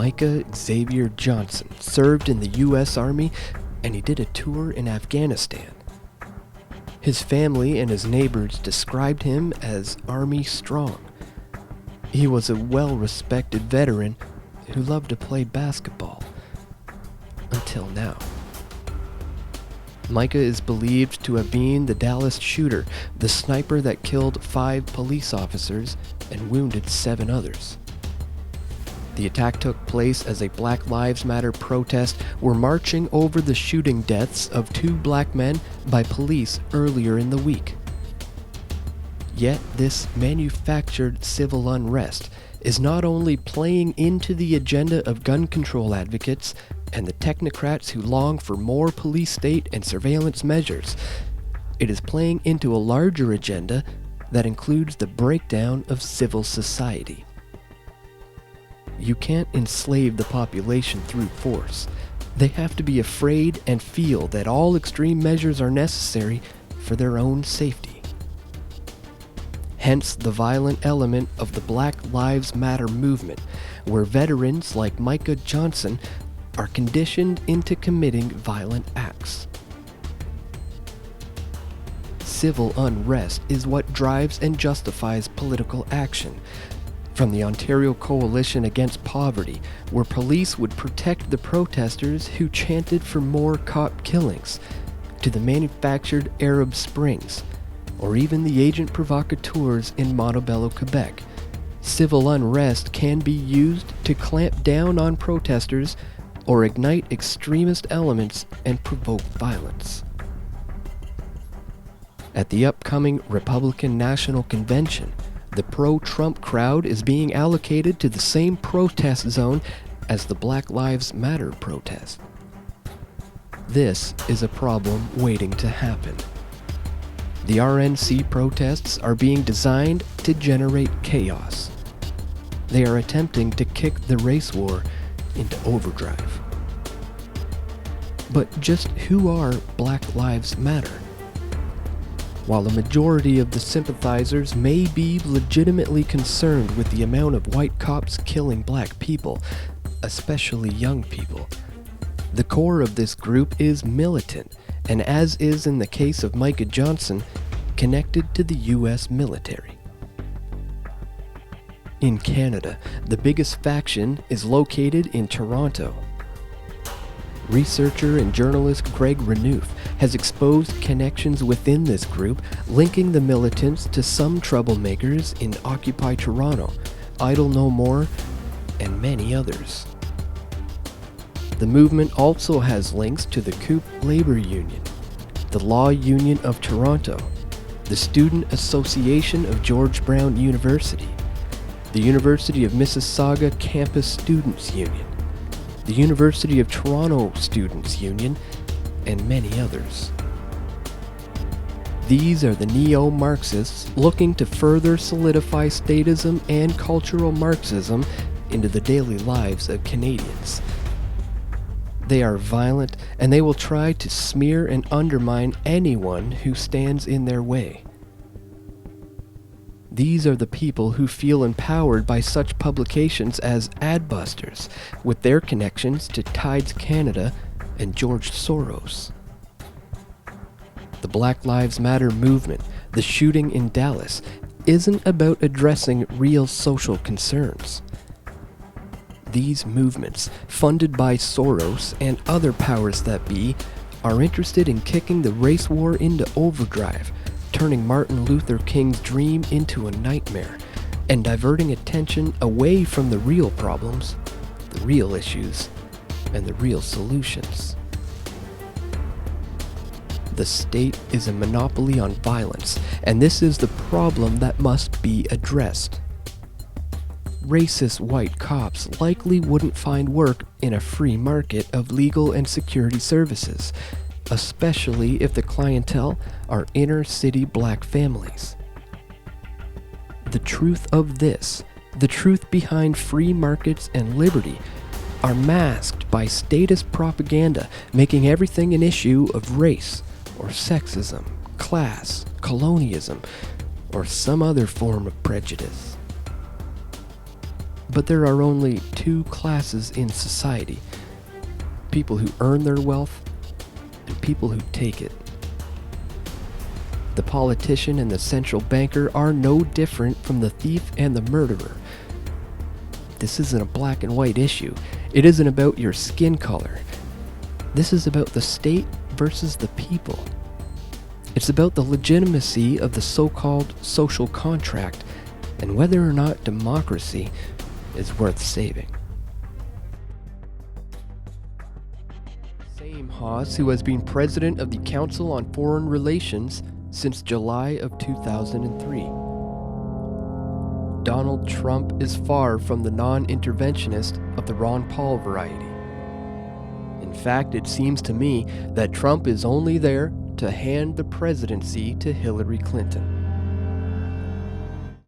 Micah Xavier Johnson served in the U.S. Army, and he did a tour in Afghanistan. His family and his neighbors described him as Army strong. He was a well-respected veteran who loved to play basketball. Until now. Micah is believed to have been the Dallas shooter, the sniper that killed 5 police officers and wounded 7 others. The attack took place as a Black Lives Matter protest were marching over the shooting deaths of 2 black men by police earlier in the week. Yet this manufactured civil unrest is not only playing into the agenda of gun control advocates and the technocrats who long for more police state and surveillance measures, it is playing into a larger agenda that includes the breakdown of civil society. You can't enslave the population through force. They have to be afraid and feel that all extreme measures are necessary for their own safety. Hence the violent element of the Black Lives Matter movement, where veterans like Micah Johnson are conditioned into committing violent acts. Civil unrest is what drives and justifies political action. From the Ontario Coalition Against Poverty, where police would protect the protesters who chanted for more cop killings, to the manufactured Arab Springs, or even the agent provocateurs in Montebello, Quebec, civil unrest can be used to clamp down on protesters or ignite extremist elements and provoke violence. At the upcoming Republican National Convention, the pro-Trump crowd is being allocated to the same protest zone as the Black Lives Matter protest. This is a problem waiting to happen. The RNC protests are being designed to generate chaos. They are attempting to kick the race war into overdrive. But just who are Black Lives Matter? While a majority of the sympathizers may be legitimately concerned with the amount of white cops killing black people, especially young people, the core of this group is militant, and as is in the case of Micah Johnson, connected to the U.S. military. In Canada, the biggest faction is located in Toronto. Researcher and journalist Greg Renouf has exposed connections within this group, linking the militants to some troublemakers in Occupy Toronto, Idle No More, and many others. The movement also has links to the COOP Labor Union, the Law Union of Toronto, the Student Association of George Brown University, the University of Mississauga Campus Students Union, the University of Toronto Students Union, and many others. These are the neo-Marxists looking to further solidify statism and cultural Marxism into the daily lives of Canadians. They are violent, and they will try to smear and undermine anyone who stands in their way. These are the people who feel empowered by such publications as Adbusters, with their connections to Tides Canada and George Soros. The Black Lives Matter movement, the shooting in Dallas, isn't about addressing real social concerns. These movements, funded by Soros and other powers that be, are interested in kicking the race war into overdrive, turning Martin Luther King's dream into a nightmare, and diverting attention away from the real problems, the real issues, and the real solutions. The state is a monopoly on violence, and this is the problem that must be addressed. Racist white cops likely wouldn't find work in a free market of legal and security services, especially if the clientele are inner-city black families. The truth of this, the truth behind free markets and liberty, are masked by statist propaganda, making everything an issue of race, or sexism, class, colonialism, or some other form of prejudice. But there are only two classes in society: people who earn their wealth and people who take it. The politician and the central banker are no different from the thief and the murderer. This isn't a black and white issue. It isn't about your skin color. This is about the state versus the people. It's about the legitimacy of the so-called social contract and whether or not democracy is worth saving. Same Haas, who has been president of the Council on Foreign Relations since July of 2003. Donald Trump is far from the non-interventionist of the Ron Paul variety. In fact, it seems to me that Trump is only there to hand the presidency to Hillary Clinton.